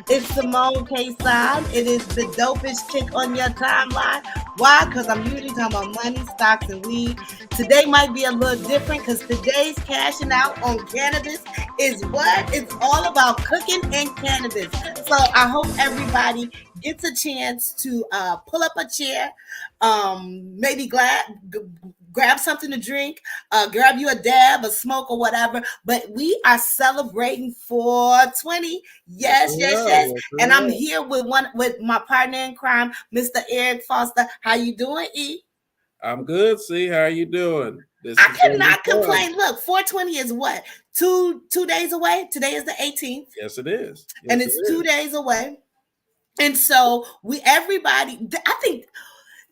It's Simone K. Sign. It is the dopest chick on your timeline. Why? Because I'm usually talking about money, stocks, and weed. Today might be a little different because today's cashing out on cannabis is what? It's all about cooking and cannabis. So I hope everybody gets a chance to pull up a chair, maybe grab something to drink, grab you a dab, a smoke, or whatever. But we are celebrating 420. Yes, yes, yes. And I'm here with my partner in crime, Mr. Eric Foster. How you doing, E? I'm good. See, how you doing? I could not complain. Look, 420 is what? Two days away. Today is the 18th. Yes, it is. Yes, and it's 2 days away. And so everybody, I think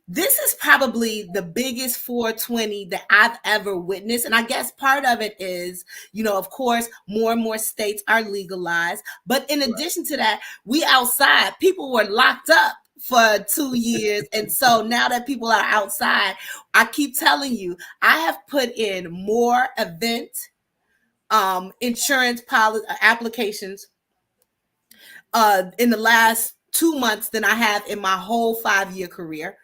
this is probably the biggest 420 that I've ever witnessed. And I guess part of it is, of course, more and more states are legalized. But in addition to that, we outside, people were locked up for 2 years. And so now that people are outside, I keep telling you, I have put in more event insurance policy applications in the last 2 months than I have in my whole 5-year career.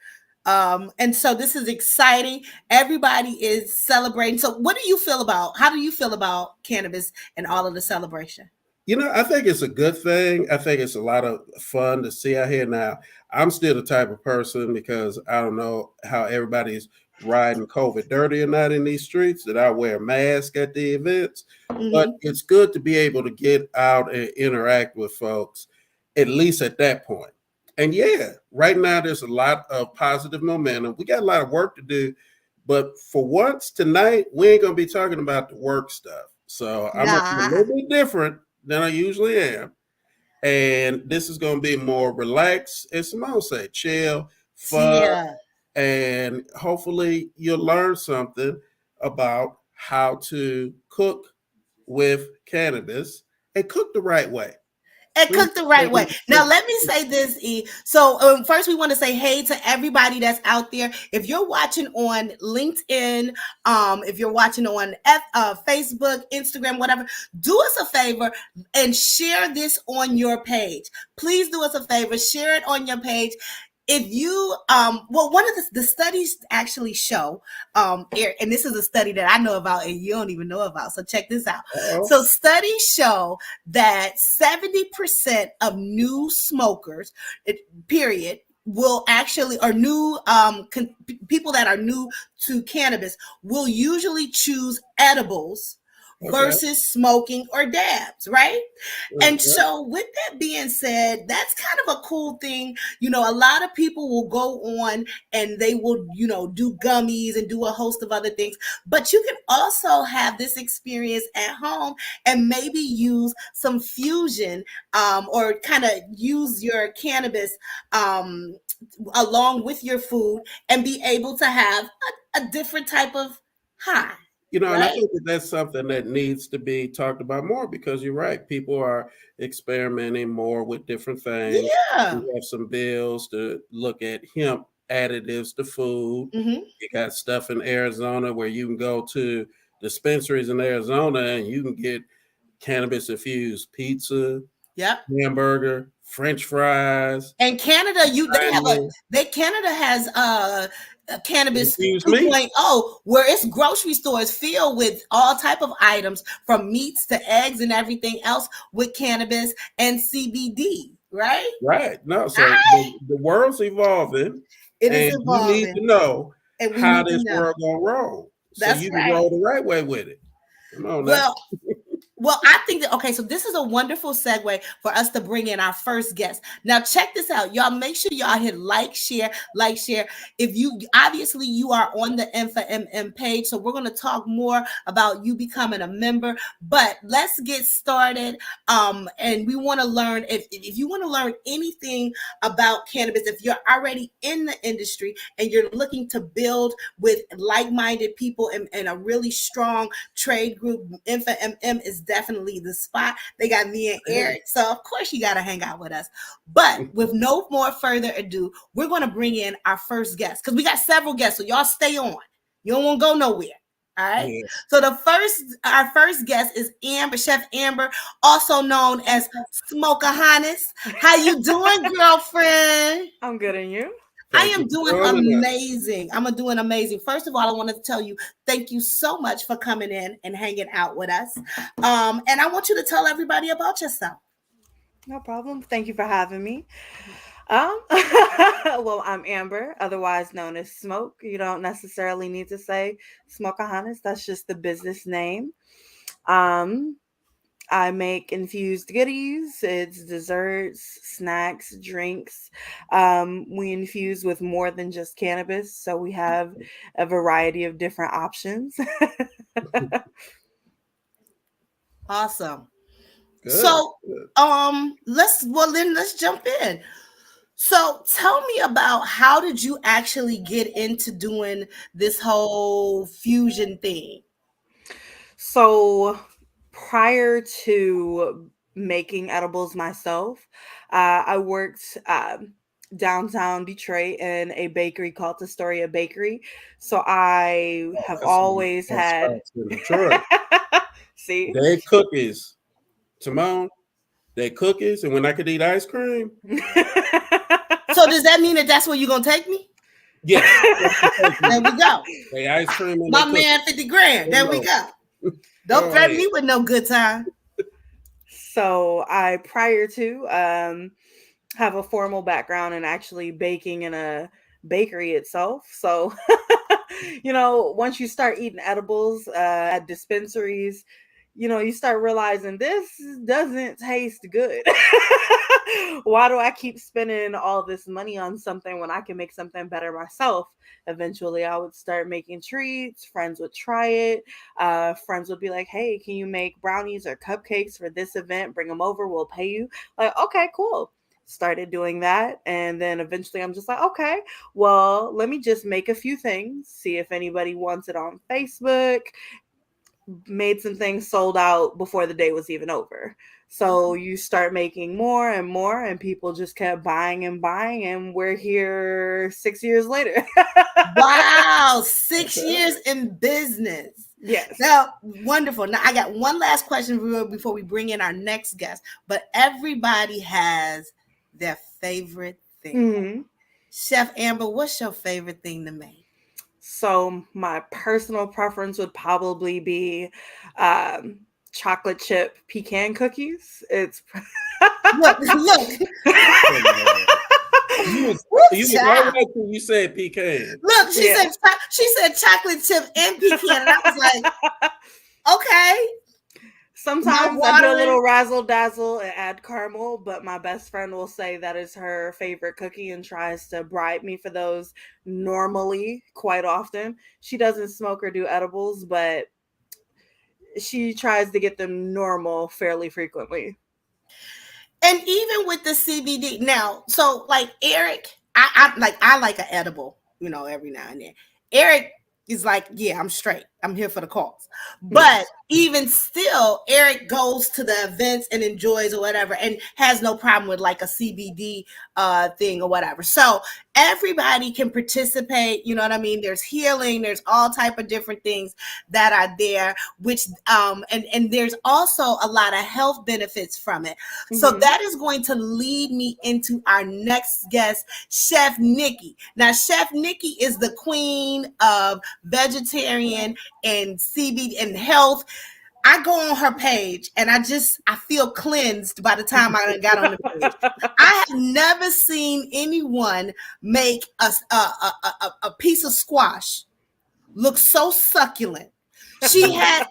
And so this is exciting. Everybody is celebrating. So how do you feel about cannabis and all of the celebration? I think it's a good thing. I think it's a lot of fun to see out here. Now, I'm still the type of person, because I don't know how everybody's riding COVID dirty or not in these streets, that I wear a mask at the events. Mm-hmm. But it's good to be able to get out and interact with folks, at least at that point. And yeah, right now there's a lot of positive momentum. We got a lot of work to do, but for once tonight, we ain't going to be talking about the work stuff. So I'm going to be a little bit different than I usually am. And this is going to be more relaxed, as Simone said, chill, fun, and hopefully you'll learn something about how to cook with cannabis and cook the right way. And cook the right way. Now, let me say this, E. So first, we want to say hey to everybody that's out there. If you're watching on LinkedIn, if you're watching on Facebook, Instagram, whatever, do us a favor and share this on your page. Please do us a favor. Share it on your page. If you, one of the studies actually show, Eric, and this is a study that I know about and you don't even know about. So check this out. Uh-oh. So studies show that 70% of new smokers, period, will actually, or new people that are new to cannabis will usually choose edibles versus smoking or dabs, right? Okay. And so with that being said, that's kind of a cool thing. A lot of people will go on and they will, do gummies and do a host of other things, but you can also have this experience at home and maybe use some fusion or kind of use your cannabis along with your food and be able to have a different type of high. And I think that's something that needs to be talked about more, because you're right. People are experimenting more with different things. Yeah. We have some bills to look at hemp additives to food. Mm-hmm. You got stuff in Arizona where you can go to dispensaries in Arizona and you can get cannabis infused pizza, hamburger, French fries. And Canada, Canada has cannabis 2.0, where it's grocery stores filled with all type of items from meats to eggs and everything else with cannabis and CBD, right? Right. No, so the world's evolving. It is evolving. You need to know how this world gonna roll. So you can roll the right way with it. Come on now. Well, I think that, so this is a wonderful segue for us to bring in our first guest. Now, check this out. Y'all make sure y'all hit like, share. If you are on the M4MM page, so we're going to talk more about you becoming a member, but let's get started. And we want to learn, if you want to learn anything about cannabis, if you're already in the industry and you're looking to build with like-minded people and a really strong trade group, M4MM is definitely the spot. They got me and Eric, so of course you got to hang out with us. But with no more further ado, we're going to bring in our first guest, because we got several guests, so y'all stay on. You don't want to go nowhere. All right. Yeah. So our first guest is Amber, Chef Amber, also known as Smokeahonest. How you doing, girlfriend? I'm good, and you? I Thank you am for doing joining us. amazing. I'm doing amazing. First of all, I want to tell you thank you so much for coming in and hanging out with us. And I want you to tell everybody about yourself. No problem. Thank you for having me. Well, I'm Amber, otherwise known as Smoke. You don't necessarily need to say Smokeahonest. That's just the business name. Um, I make infused goodies. It's desserts, snacks, drinks. We infuse with more than just cannabis, so we have a variety of different options. Awesome. Good. So, Good. let's jump in. So, tell me about how did you actually get into doing this whole fusion thing? So prior to making edibles myself, I worked downtown Detroit in a bakery called Astoria Bakery. So I have That's some always fun had. spots in Detroit. See? They cookies, Timon. They cookies, and when I could eat ice cream, So, does that mean that that's where you're gonna take me? yes. There we go. They ice cream and they My cookies. man, 50 grand. There we Hello. go. Don't Go threaten ahead. me with no good time. So I prior to have a formal background in actually baking in a bakery itself. So, once you start eating edibles at dispensaries, you start realizing this doesn't taste good. Why do I keep spending all this money on something when I can make something better myself? Eventually, I would start making treats. Friends would try it. Friends would be like, hey, can you make brownies or cupcakes for this event? Bring them over. We'll pay you. Like, okay, cool. Started doing that. And then eventually I'm just like, okay, well, let me just make a few things, see if anybody wants it on Facebook. Made some things, sold out before the day was even over. So you start making more and more, and people just kept buying and buying, and we're here 6 years later. Wow, 6 years Okay. in business. Yes. Now, wonderful. Now, I got one last question before we bring in our next guest, but everybody has their favorite thing. Hmm. Chef Amber, what's your favorite thing to make? So my personal preference would probably be um, chocolate chip pecan cookies. It's Look, look, woo, You was all child. right till you said pecan. Look, yeah. she said chocolate chip and pecan, and I was like, okay, mouth Sometimes I do a watering. little razzle dazzle and add caramel, but my best friend will say that is her favorite cookie and tries to bribe me for those normally quite often. She doesn't smoke or do edibles, but she tries to get them normal fairly frequently. And even with the CBD now, so like Eric, I like an edible, every now and then. Eric is like, yeah, I'm straight. I'm here for the cause. But Yes. even still, Eric goes to the events and enjoys or whatever, and has no problem with like a CBD thing or whatever. So everybody can participate. You know what I mean? There's healing. There's all type of different things that are there, which and there's also a lot of health benefits from it. So Hmm. that is going to lead me into our next guest, Chef Nikki. Now, Chef Nikki is the queen of vegetarian and CBD and health. I go on her page and I feel cleansed by the time I got on the page. I have never seen anyone make a piece of squash look so succulent. She had,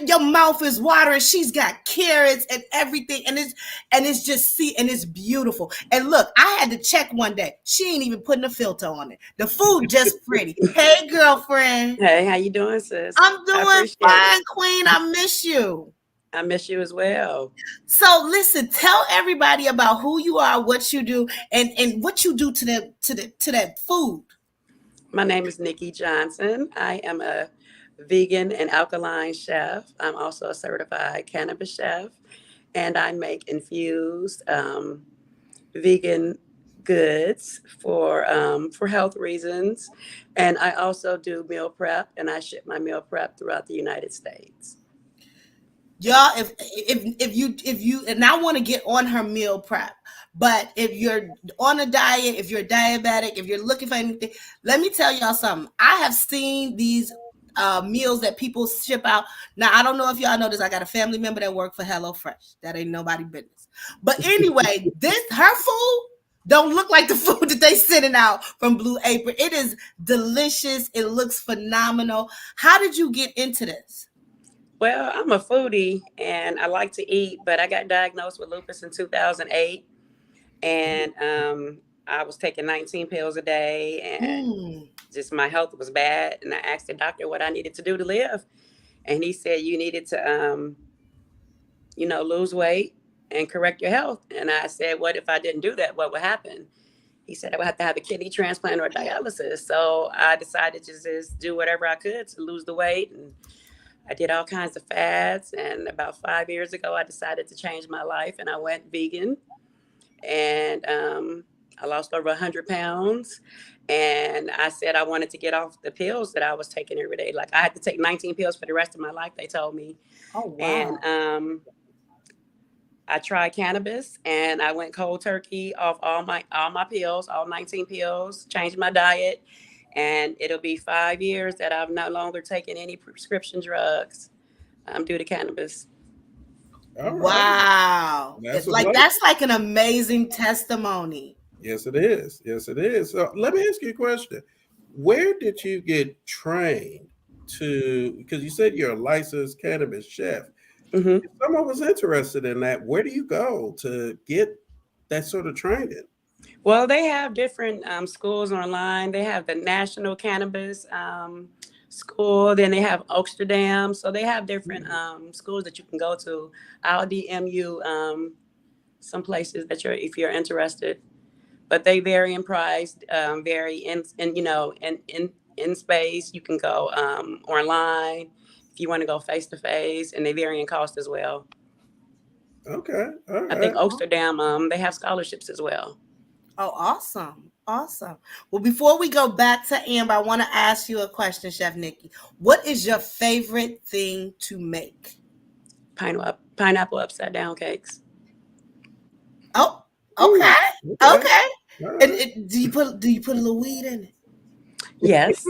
your mouth is watering. She's got carrots and everything, and it's just and it's beautiful. And look, I had to check one day. She ain't even putting a filter on it. The food just pretty. Hey, girlfriend, Hey, how you doing, sis? I'm I doing appreciate it. fine, Queen. I miss you. I miss you as well. So listen, tell everybody about who you are, what you do, and what you do to that food. My name is Nikki Johnson. I am a vegan and alkaline chef. I'm also a certified cannabis chef, and I make infused vegan goods for health reasons, and I also do meal prep, and I ship my meal prep throughout the United States. Y'all, if you and I want to get on her meal prep, but if you're on a diet, if you're diabetic, if you're looking for anything, let me tell y'all something. I have seen these meals that people ship out. Now, I don't know if y'all know this. I got a family member that worked for HelloFresh. That ain't nobody business. But anyway, this her food don't look like the food that they sending out from Blue Apron. It is delicious. It looks phenomenal. How did you get into this? Well, I'm a foodie and I like to eat, but I got diagnosed with lupus in 2008, and I was taking 19 pills a day, and just my health was bad. And I asked the doctor what I needed to do to live, and he said you needed to, lose weight and correct your health. And I said, what if I didn't do that? What would happen? He said I would have to have a kidney transplant or dialysis. So I decided to just do whatever I could to lose the weight, and I did all kinds of fads. And about 5 years ago, I decided to change my life, and I went vegan, and I lost over 100 pounds. And I said I wanted to get off the pills that I was taking every day. Like I had to take 19 pills for the rest of my life, they told me. Oh, wow. And I tried cannabis, and I went cold turkey off all my pills, all 19 pills, changed my diet. And it'll be 5 years that I've no longer taken any prescription drugs due to cannabis. All right. Wow. That's that's like an amazing testimony. Yes, it is. Yes, it is. So let me ask you a question. Where did you get trained to, because you said you're a licensed cannabis chef. Mm-hmm. If someone was interested in that, where do you go to get that sort of training? Well, they have different schools online. They have the National Cannabis School. Then they have Amsterdam. So they have different schools that you can go to. I'll DM you some places that if you're interested. But they vary in price, vary in space. You can go online if you want to go face to face, and they vary in cost as well. Okay, all right. I think Amsterdam, they have scholarships as well. Oh, awesome. Awesome. Well, before we go back to Amber, I want to ask you a question, Chef Nikki. What is your favorite thing to make? Pineapple upside down cakes. Oh, okay. Okay. Right. And do you put a little weed in it? Yes.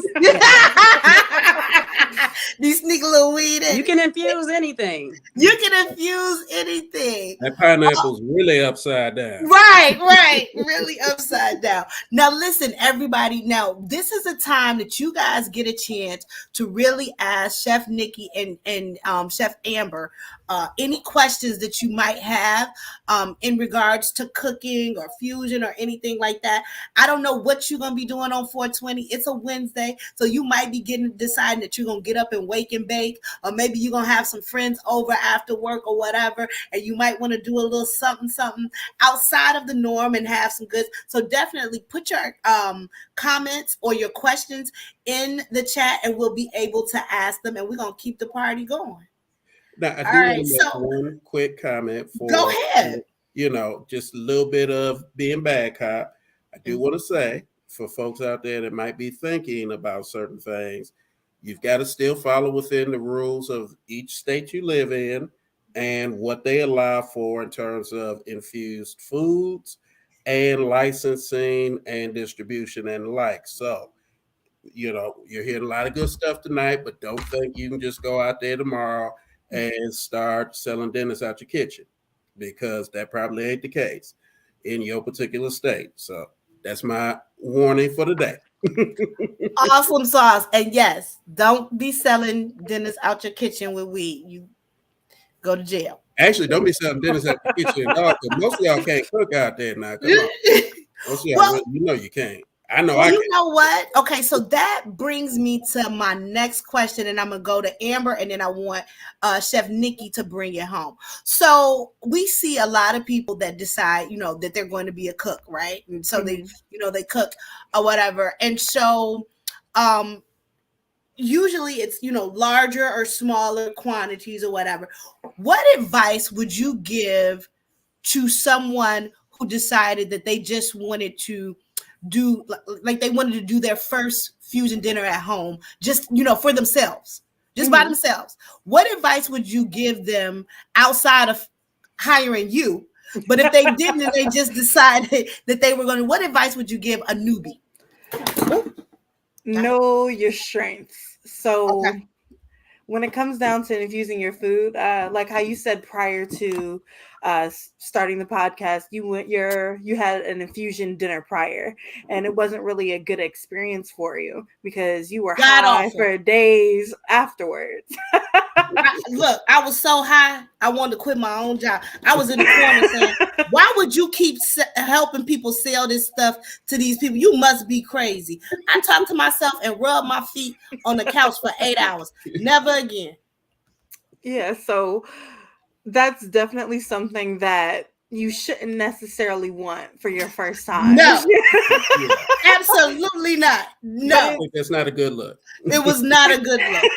Do you sneak a little weed in? You can infuse anything. You can infuse anything. That pineapple's really upside down. Right. Really upside down. Now, listen, everybody. Now, this is a time that you guys get a chance to really ask Chef Nikki and Chef Amber any questions that you might have in regards to cooking or fusion or anything like that. I don't know what you're going to be doing on 420. It's a Wednesday, so you might be deciding that you're going to get up and wake and bake, or maybe you're going to have some friends over after work or whatever, and you might want to do a little something outside of the norm and have some goods. So definitely put your comments or your questions in the chat, and we'll be able to ask them, and we're going to keep the party going. Now, I do want to make one quick comment for, go ahead. Just a little bit of being bad cop. I do want to say, for folks out there that might be thinking about certain things, you've got to still follow within the rules of each state you live in and what they allow for in terms of infused foods and licensing and distribution and the like. So, you're hearing a lot of good stuff tonight, but don't think you can just go out there tomorrow and start selling dinners out your kitchen, because that probably ain't the case in your particular state. So that's my warning for the day. Awesome sauce. And yes, don't be selling dinners out your kitchen with weed. You go to jail. Actually, don't be selling dinners out your kitchen at all, because most of y'all can't cook out there now. Come on. Most of y'all, you can't. I know I can. You know what? Okay, so that brings me to my next question, and I'm going to go to Amber, and then I want Chef Nikki to bring it home. So we see a lot of people that decide, that they're going to be a cook, right? And so they cook or whatever. And so usually it's, larger or smaller quantities or whatever. What advice would you give to someone who decided that they just wanted to do, like they wanted to do their first fusion dinner at home, just, for themselves, just by themselves. What advice would you give them outside of hiring you? But if they didn't and they just decided that they were going to, what advice would you give a newbie? Know your strengths. So when it comes down to infusing your food, like how you said prior to starting the podcast, you had an infusion dinner prior, and it wasn't really a good experience for you because you were high for days afterwards. I was so high, I wanted to quit my own job. I was in the corner saying, why would you keep helping people sell this stuff to these people? You must be crazy. I talked to myself and rubbed my feet on the couch for 8 hours. Never again. Yeah, so that's definitely something that you shouldn't necessarily want for your first time. No, absolutely not. No, that's not a good look. It was not a good look.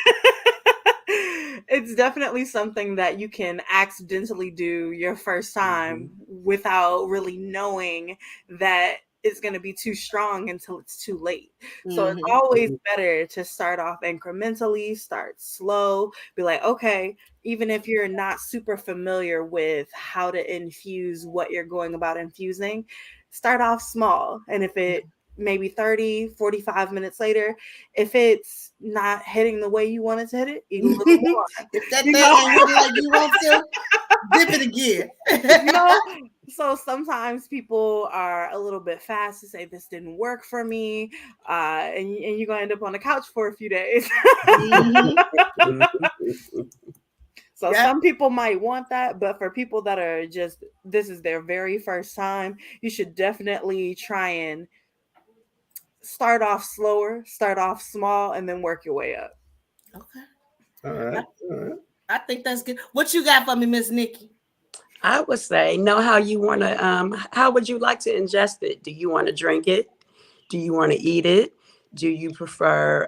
It's definitely something that you can accidentally do your first time without really knowing that it's going to be too strong until it's too late. So it's always better to start off incrementally, start slow, be like, okay, even if you're not super familiar with how to infuse what you're going about infusing, start off small. And if it maybe 30, 45 minutes later, if it's not hitting the way you want it to hit it, eat a little more. If that thing ain't hitting like you want to, dip it again. So sometimes people are a little bit fast to say this didn't work for me, and you're going to end up on the couch for a few days. So some people might want that, but for people that are just, this is their very first time, you should definitely try and start off slower, start off small, and then work your way up. Okay. All right. I think that's good. What you got for me, Miss Nikki? I would say, know how you want to, how would you like to ingest it? Do you want to drink it? Do you want to eat it? Do you prefer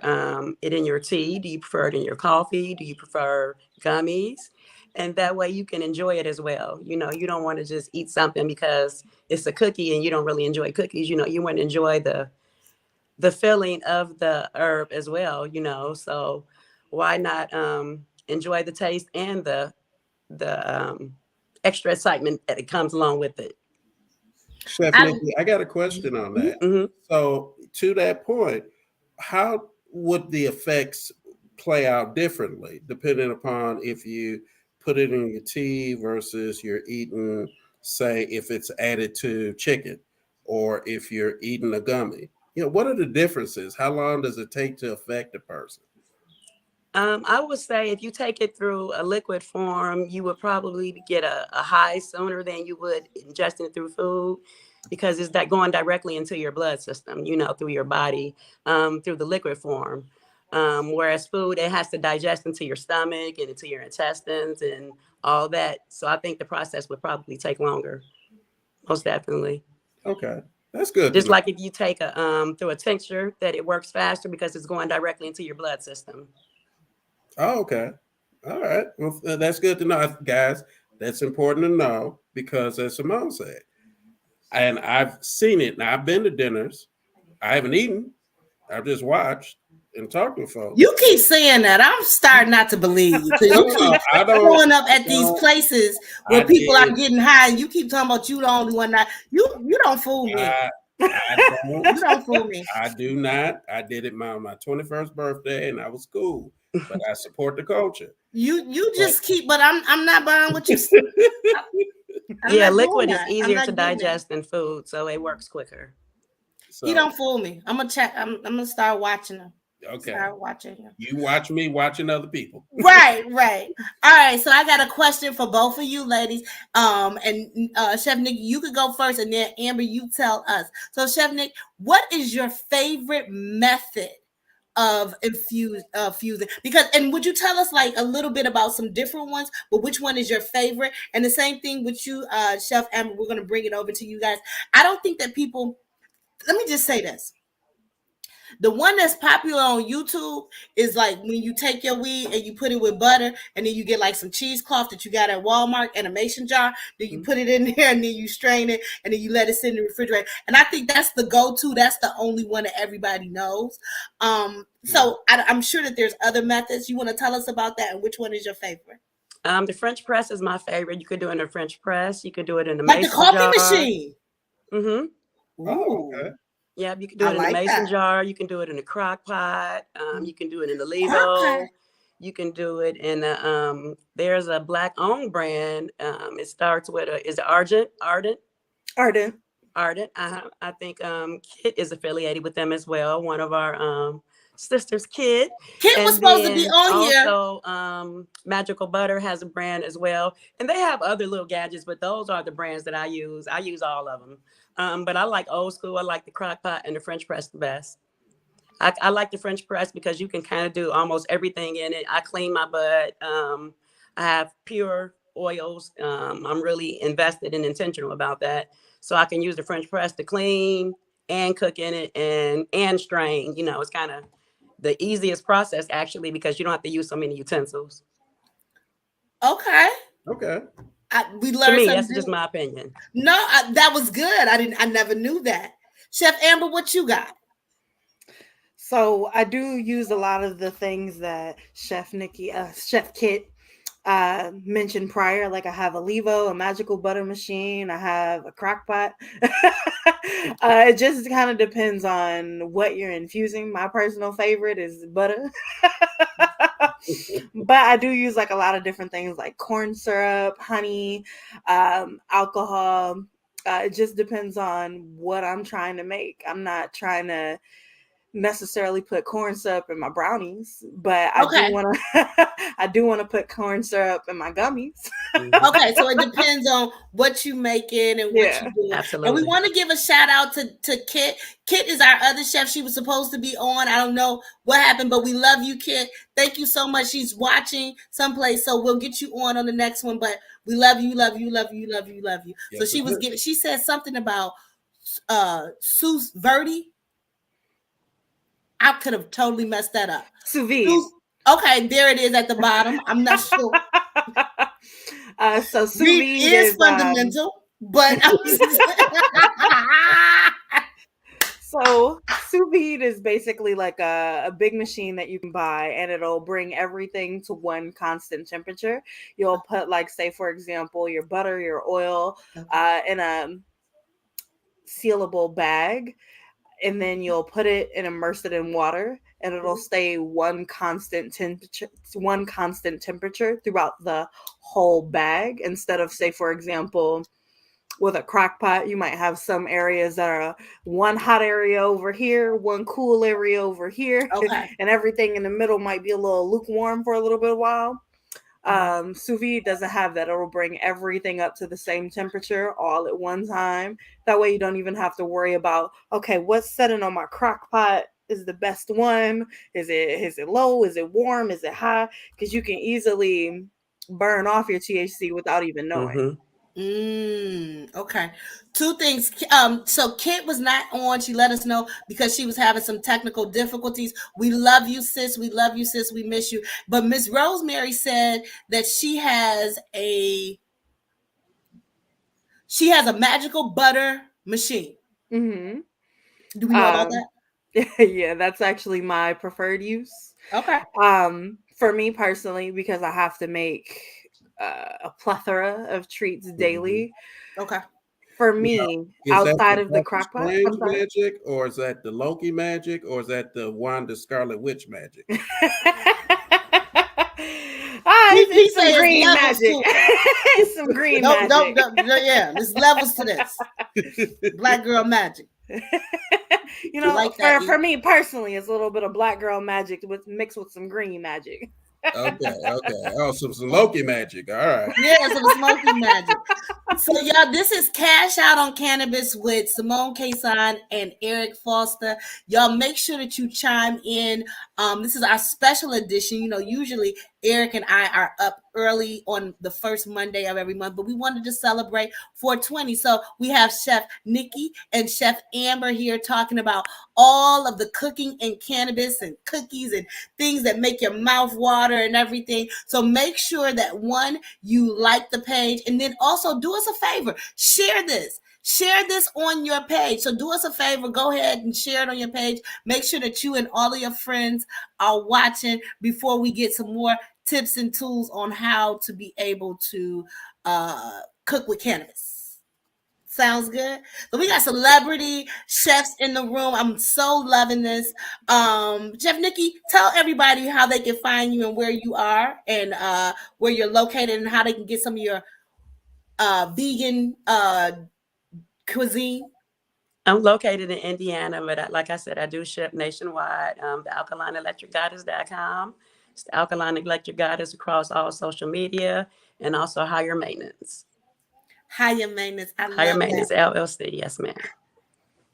it in your tea? Do you prefer it in your coffee? Do you prefer gummies? And that way you can enjoy it as well. You don't want to just eat something because it's a cookie and you don't really enjoy cookies. You want to enjoy the feeling of the herb as well, so why not enjoy the taste and the extra excitement that it comes along with it. Chef Nikki, I got a question on that. So to that point, how would the effects play out differently depending upon if you put it in your tea versus you're eating, say, if it's added to chicken or if you're eating a gummy? What are the differences? How long does it take to affect a person? I would say if you take it through a liquid form, you would probably get a high sooner than you would ingesting it through food, because it's that going directly into your blood system, through your body, through the liquid form. Whereas food, it has to digest into your stomach and into your intestines and all that. So I think the process would probably take longer, most definitely. Okay. That's good. Just like if you take through a tincture, that it works faster because it's going directly into your blood system. Oh, okay. All right. Well, that's good to know, guys. That's important to know because, as Simone said, and I've seen it. Now, I've been to dinners. I haven't eaten. I've just watched and talked with folks. You keep saying that. I'm starting not to believe you. You keep showing up at these places where people are getting high, and you keep talking about you the only one. You don't fool me. I don't. You don't fool me. I do not. I did it on my 21st birthday, and I was cool. But I support the culture. You just keep, but I'm not buying what you say. Yeah, liquid is easier to digest than food, so it works quicker. So, you don't fool me. I'm gonna check. I'm gonna start watching them. Okay. Start watching him. You watch me watching other people. Right. All right. So I got a question for both of you ladies. And Chef Nick, you could go first, and then Amber, you tell us. So Chef Nick, what is your favorite method of fusing? And would you tell us like a little bit about some different ones, but which one is your favorite? And the same thing with you, Chef Amber, we're going to bring it over to you guys. I don't think that people, let me just say this. The one that's popular on YouTube is like when you take your weed and you put it with butter, and then you get like some cheesecloth that you got at Walmart in a mason jar. Then you put it in there, and then you strain it, and then you let it sit in the refrigerator. And I think that's the go-to. That's the only one that everybody knows. So I'm sure that there's other methods. You want to tell us about that, and which one is your favorite? The French press is my favorite. You could do it in a French press. You could do it in a like mason the coffee jar. machine. Mm-hmm. Oh, okay. Yeah, you can do it in a mason jar. You can do it in a crock pot. You can do it in a Levo. You can do it in a, there's a Black-owned brand. It starts with is it Ardent? I think Kit is affiliated with them as well. One of our sisters, Kit. Kit was supposed to be on here. Also, Magical Butter has a brand as well. And they have other little gadgets, but those are the brands that I use. I use all of them. But I like old school. I like the crock pot and the French press the best. I like the French press because you can kind of do almost everything in it. I clean my bud. I have pure oils. I'm really invested and intentional about that. So I can use the French press to clean and cook in it and strain. You know, it's kind of the easiest process actually because you don't have to use so many utensils. Okay. We learned. To me, that's just my opinion. No, that was good. I never knew that. Chef Amber, what you got? So I do use a lot of the things that Chef Kit mentioned prior. Like I have a Levo, a magical butter machine. I have a crock pot. It just kind of depends on what you're infusing. My personal favorite is butter. But I do use like a lot of different things like corn syrup, honey, alcohol. It just depends on what I'm trying to make. I'm not trying to necessarily put corn syrup in my brownies, but I do want to put corn syrup in my gummies. Okay, so it depends on what you making and what you do. Absolutely. And we want to give a shout out to Kit. Kit is our other chef. She was supposed to be on. I don't know what happened, but we love you, Kit. Thank you so much. She's watching someplace, so we'll get you on the next one. But we love you. Yes, so she said something about sous verde. I could have totally messed that up. Sous vide. Okay, there it is at the bottom. I'm not sure. So sous vide is fundamental, but so sous vide is basically like a big machine that you can buy, and it'll bring everything to one constant temperature. You'll put, like, say for example, your butter, your oil, in a sealable bag. And then you'll put it and immerse it in water, and it'll stay one constant temperature throughout the whole bag. Instead of, say, for example, with a crock pot, you might have some areas that are one hot area over here, one cool area over here, and everything in the middle might be a little lukewarm for a little bit of while. Sous vide doesn't have that. It'll bring everything up to the same temperature all at one time. That way you don't even have to worry about, okay, what's setting on my crock pot is the best one? Is it low? Is it warm? Is it high? Because you can easily burn off your THC without even knowing. Okay. Two things. So Kit was not on. She let us know because she was having some technical difficulties. We love you, sis. We miss you. But Miss Rosemary said that she has a magical butter machine. Mm-hmm. Do we know about that? Yeah, that's actually my preferred use. Okay. For me personally, because I have to make a plethora of treats daily. Okay. For me, outside of the crock pot, magic, or is that the Loki magic, or is that the Wanda Scarlet Witch magic? It's some green magic. It's some green magic. Yeah, there's levels to this. Black girl magic. You know, like for me personally, it's a little bit of black girl magic mixed with some green magic. Okay. Oh, some Loki magic. All right. Yeah, some smoky magic. So, y'all, this is Cash Out on Cannabis with Simone Cason and Eric Foster. Y'all make sure that you chime in. This is our special edition. You know, usually Eric and I are up early on the first Monday of every month, but we wanted to celebrate 420. So we have Chef Nikki and Chef Amber here talking about all of the cooking and cannabis and cookies and things that make your mouth water and everything. So make sure that one, you like the page, and then also do us a favor, share this. Share this on your page. So do us a favor, go ahead and share it on your page. Make sure that you and all of your friends are watching before we get some more tips and tools on how to be able to cook with cannabis. Sounds good. So we got celebrity chefs in the room. I'm so loving this. Chef Nikki, tell everybody how they can find you and where you are and where you're located and how they can get some of your vegan cuisine. I'm located in Indiana, but like I said, I do ship nationwide. The alkalineelectricgoddess.com. It's the Alkaline Electric Goddess across all social media, and also Higher Maintenance. Higher Maintenance. Higher Maintenance LLC. Yes, ma'am.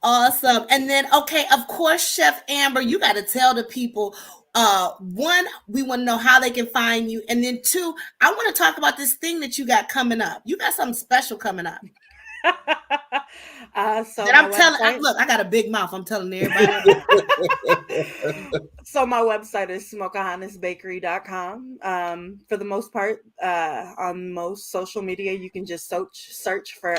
Awesome. And then, okay, of course, Chef Amber, you got to tell the people, one, we want to know how they can find you. And then two, I want to talk about this thing that you got coming up. You got something special coming up. So I'm telling, look, I got a big mouth. I'm telling everybody. So my website is smokeahonestbakery.com. For the most part, on most social media, you can just search for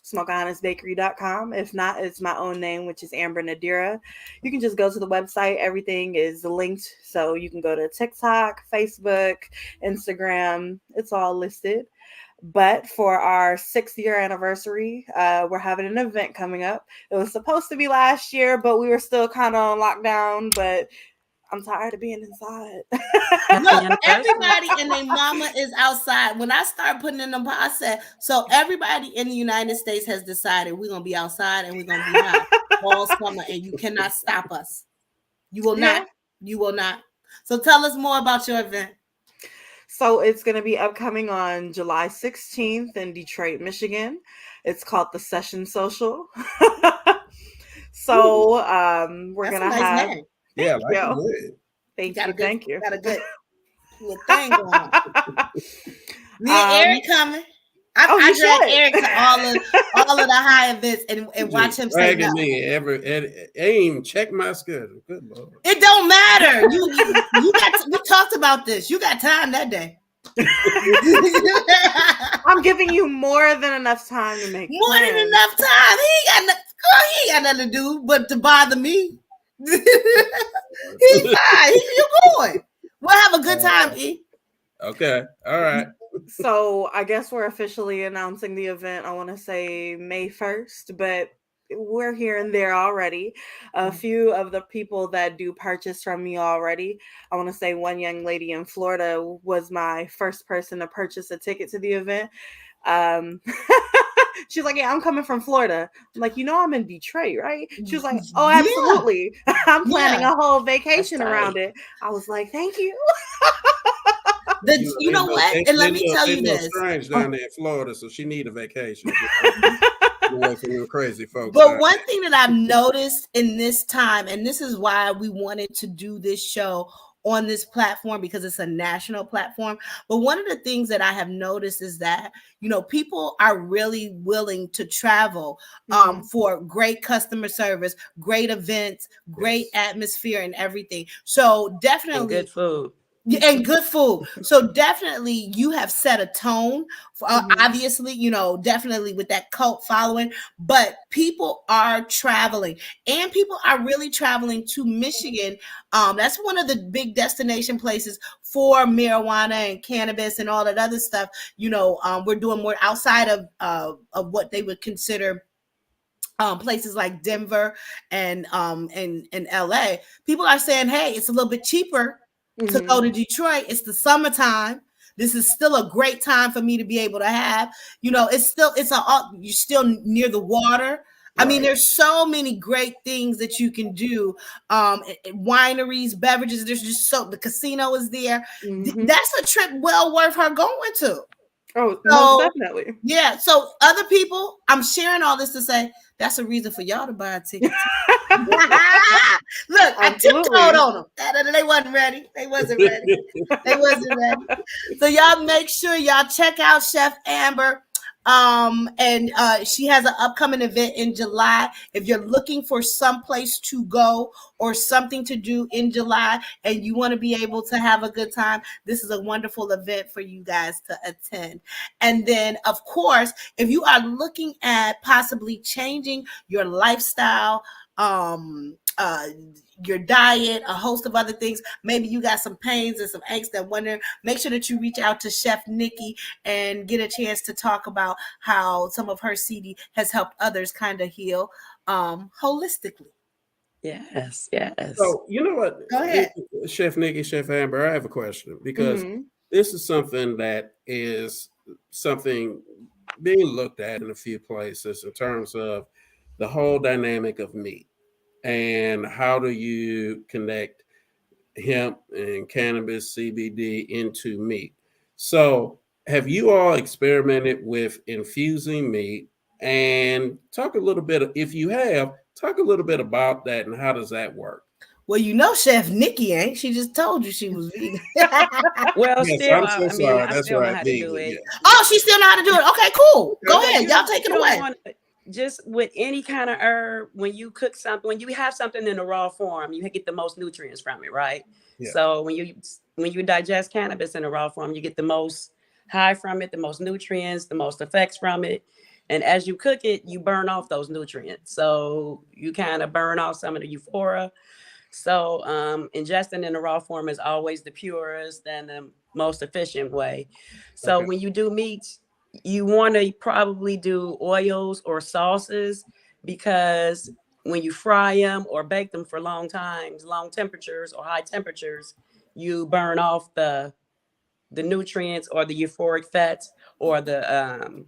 smokeahonestbakery.com. If not, it's my own name, which is Amber Nadira. You can just go to the website. Everything is linked. So you can go to TikTok, Facebook, Instagram. It's all listed. But for our 6th year anniversary, we're having an event coming up. It was supposed to be last year, but we were still kind of on lockdown. But I'm tired of being inside. Look, everybody and their mama is outside. When I start putting in them, I said, so everybody in the United States has decided we're going to be outside and we're going to be high all summer, and you cannot stop us. You will not. You will not. So tell us more about your event. So it's going to be upcoming on July 16th in Detroit, Michigan. It's called the Session Social. So we're going to have... Name. Yeah, like it. Thank you. Got a good thing going on. Me and Eric coming. I drag Eric to all of the high events and watch him say no. Me ain't check my schedule. Good Lord. It don't matter. We talked about this. You got time that day. I'm giving you more than enough time to make more than enough time. He ain't got nothing to do but to bother me. He's fine. You're going. We'll have a good time, E. Okay. All right. So I guess we're officially announcing the event. I want to say May 1st, but we're here and there already. A few of the people that do purchase from me already. I want to say one young lady in Florida was my first person to purchase a ticket to the event. She's like, yeah, I'm coming from Florida. I'm like, I'm in Detroit, right? She was like, oh, absolutely. Yeah. I'm planning a whole vacation around it. I was like, thank you. You know what? And let me tell you this. Strange down there in Florida, so she need a vacation. Away from you crazy folks. But one thing that I've noticed in this time, and this is why we wanted to do this show on this platform, because it's a national platform. But one of the things that I have noticed is that, people are really willing to travel for great customer service, great events, great atmosphere and everything. So definitely and good food. And good food. So definitely you have set a tone for, obviously, definitely with that cult following, but people are traveling and people are really traveling to Michigan. That's one of the big destination places for marijuana and cannabis and all that other stuff. We're doing more outside of what they would consider places like Denver and LA. People are saying, hey, it's a little bit cheaper to go to Detroit. It's the summertime. This is still a great time for me to be able to have, you're still near the water. Right. I mean, there's so many great things that you can do. Wineries, beverages, the casino is there. That's a trip well worth her going to. Oh, most definitely. Yeah. So other people, I'm sharing all this to say, That's a reason for y'all to buy a ticket. Look, I tiptoed on them. They wasn't ready. They wasn't ready. So y'all make sure y'all check out Chef Amber. And she has an upcoming event in July. If you're looking for some place to go or something to do in July and you want to be able to have a good time, this is a wonderful event for you guys to attend. And then, of course, if you are looking at possibly changing your lifestyle, your diet, a host of other things, maybe you got some pains and some angst and wonder, make sure that you reach out to Chef Nikki and get a chance to talk about how some of her CD has helped others kind of heal holistically. Yes. So you know what? Go ahead. Chef Nikki, Chef Amber, I have a question because this is something that is something being looked at in a few places in terms of the whole dynamic of meat. And how do you connect hemp and cannabis CBD into meat? So have you all experimented with infusing meat? And talk a little bit, if you have, talk a little bit about that and how does that work? Well, you know, Chef Nikki ain't. She just told you she was vegan. Well, Yes, still, I'm so sorry. I That's still know right, how to do vegan, it. yeah. Oh, she still know how to do it. Okay, cool. Go ahead. Y'all take it away. Just with any kind of herb, when you cook something, when you have something in a raw form, you get the most nutrients from it, right? Yeah. So when you digest cannabis in a raw form, you get the most high from it, the most nutrients, the most effects from it. And as you cook it, you burn off those nutrients. So you kind of burn off some of the euphoria. So ingesting in the raw form is always the purest and the most efficient way. So when you do meats, you want to probably do oils or sauces, because when you fry them or bake them for long times, long temperatures or high temperatures, you burn off the nutrients or the euphoric fats or the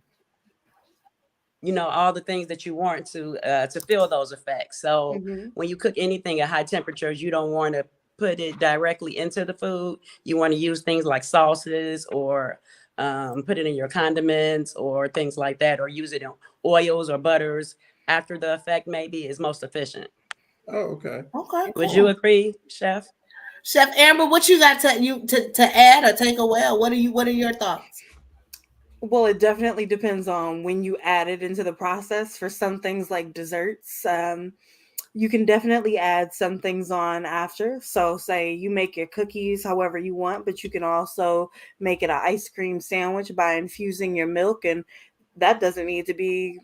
all the things that you want to feel those effects. So when you cook anything at high temperatures, you don't want to put it directly into the food. You want to use things like sauces or put it in your condiments or things like that, or use it in oils or butters after the effect maybe is most efficient. Oh, okay. Okay. Would you agree, Chef? Chef Amber, what you got to add or take away? Or what are your thoughts? Well, it definitely depends on when you add it into the process. For some things like desserts, you can definitely add some things on after. So say you make your cookies however you want, but you can also make it an ice cream sandwich by infusing your milk, and that doesn't need to be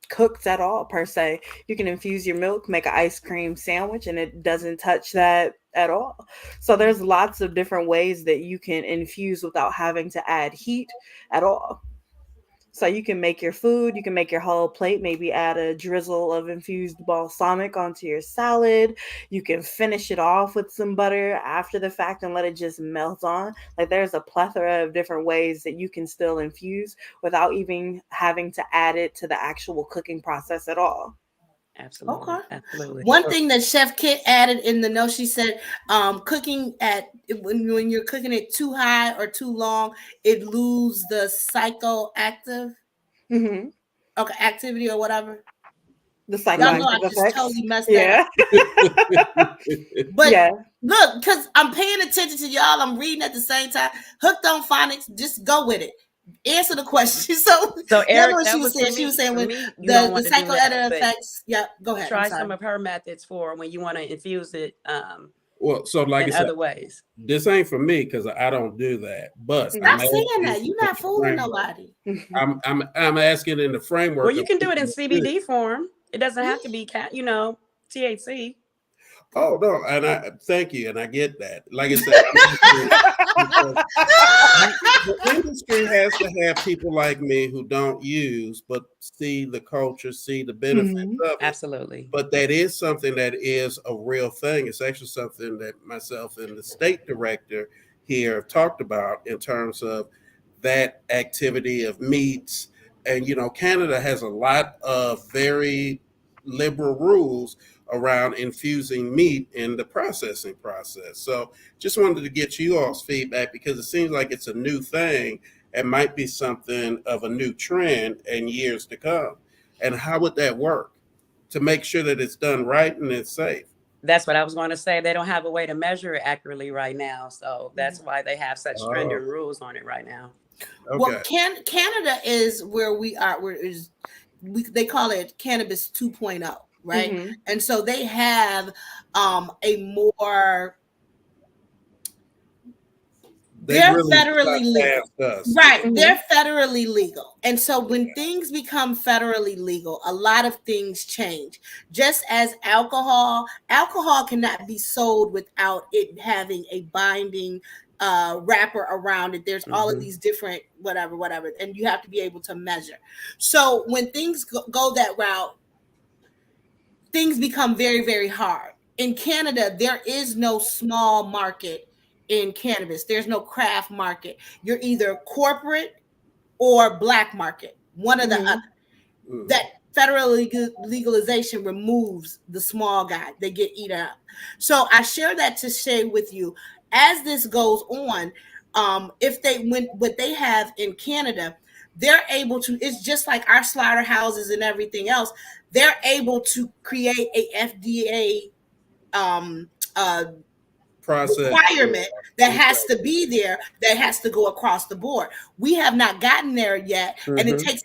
cooked at all per se. You can infuse your milk, make an ice cream sandwich, and it doesn't touch that at all. So there's lots of different ways that you can infuse without having to add heat at all. So you can make your food, you can make your whole plate, maybe add a drizzle of infused balsamic onto your salad. You can finish it off with some butter after the fact and let it just melt on. Like there's a plethora of different ways that you can still infuse without even having to add it to the actual cooking process at all. Absolutely. Okay. Absolutely. One thing that Chef Kit added in the note, she said, cooking when you're cooking it too high or too long, it loses the psychoactive activity or whatever. The Y'all know I psychoactive just effects. totally messed that up. But look, because I'm paying attention to y'all, I'm reading at the same time. Hooked on phonics, just go with it. Answer the question. So Eric, what that she was saying. She was saying with the psychoactive effects. Yeah, go ahead. Try some of her methods for when you want to infuse it. Well, so like in I said, other ways. This ain't for me because I don't do that. But stop saying that. You're not fooling nobody. I'm asking in the framework. Well, you can do it in CBD form. It doesn't have to be THC. Oh no, and I thank you, and I get that. Like I said, the industry has to have people like me who don't use, but see the culture, see the benefits of it. Absolutely. But that is something that is a real thing. It's actually something that myself and the state director here have talked about in terms of that activity of meats. And Canada has a lot of very liberal rules around infusing meat in the processing process. So just wanted to get you all's feedback because it seems like it's a new thing. It might be something of a new trend in years to come. And how would that work to make sure that it's done right and it's safe? That's what I was going to say. They don't have a way to measure it accurately right now. So that's why they have such stringent rules on it right now. Okay. Well, Canada is where we are. They call it Cannabis 2.0, right? Mm-hmm. And so they have a more. They're really federally legal. Right. Mm-hmm. They're federally legal. And so when things become federally legal, a lot of things change. Just as alcohol cannot be sold without it having a binding wrapper around it. There's all of these different whatever, and you have to be able to measure. So when things go that route, things become very, very hard. In Canada, there is no small market in cannabis. There's no craft market. You're either corporate or black market, one or the other. That federal legalization removes the small guy. They get eaten up. So I share that to share with you as this goes on. What they have in Canada, they're able to. It's just like our slaughterhouses and everything else. They're able to create a FDA process requirement that has to be there, that has to go across the board. We have not gotten there yet, and it takes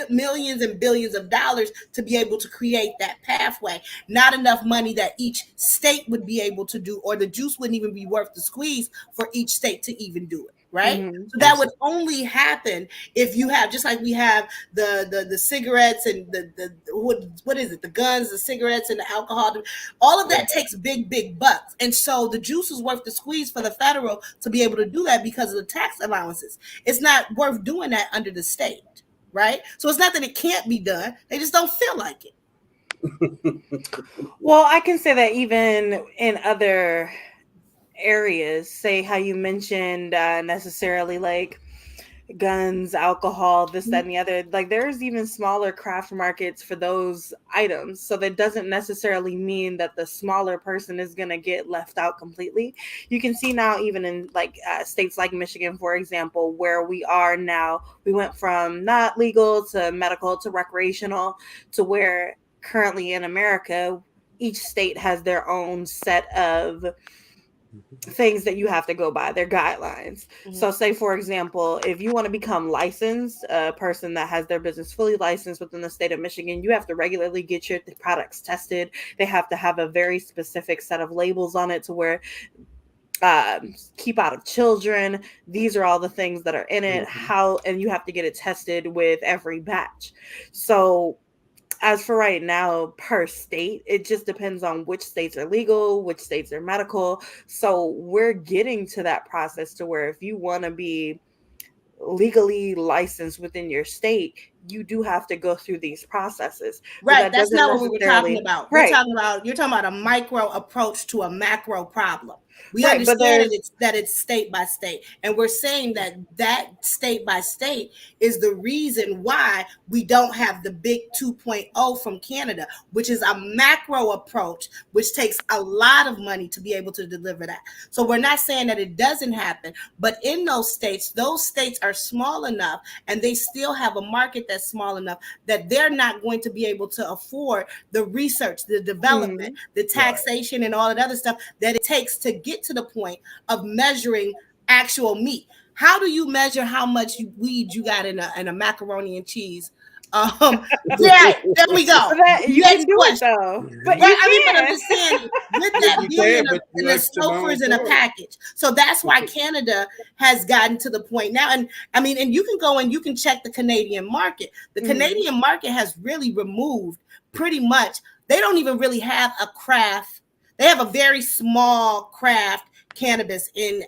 millions and billions of dollars to be able to create that pathway. Not enough money that each state would be able to do, or the juice wouldn't even be worth the squeeze for each state to even do it. Right. So that would only happen if you have, just like we have the cigarettes and the what is it, the guns, the cigarettes and the alcohol, all of that takes big bucks. And so the juice is worth the squeeze for the federal to be able to do that because of the tax allowances. It's not worth doing that under the state. Right. So it's not that it can't be done. They just don't feel like it. Well, I can say that even in other areas, say how you mentioned necessarily like guns, alcohol, this, that, and the other, like there's even smaller craft markets for those items. So that doesn't necessarily mean that the smaller person is going to get left out completely. You can see now, even in like states like Michigan, for example, where we are now, we went from not legal to medical to recreational to where currently in America, each state has their own set of things that you have to go by, their guidelines. So say, for example, if you want to become licensed, a person that has their business fully licensed within the state of Michigan, you have to regularly get your products tested. They have to have a very specific set of labels on it to where keep out of children. These are all the things that are in it. And you have to get it tested with every batch. So as for right now, per state, it just depends on which states are legal, which states are medical. So we're getting to that process to where if you want to be legally licensed within your state, you do have to go through these processes. Right. That's not what we were talking about. Right. You're talking about a micro approach to a macro problem. We understand that it's state by state. And we're saying that state by state is the reason why we don't have the big 2.0 from Canada, which is a macro approach, which takes a lot of money to be able to deliver that. So we're not saying that it doesn't happen, but in those states are small enough and they still have a market that's small enough that they're not going to be able to afford the research, the development, the taxation, and all that other stuff that it takes to get to the point of measuring actual meat. How do you measure how much weed you got in a macaroni and cheese? Yeah, there we go. You can do it though. But but I'm just saying, with that being in the stokers in a package. So that's why Canada has gotten to the point now. And I mean, and you can go and you can check the Canadian market. The Canadian market has really removed pretty much. They don't even really have a craft. They have a very small craft cannabis in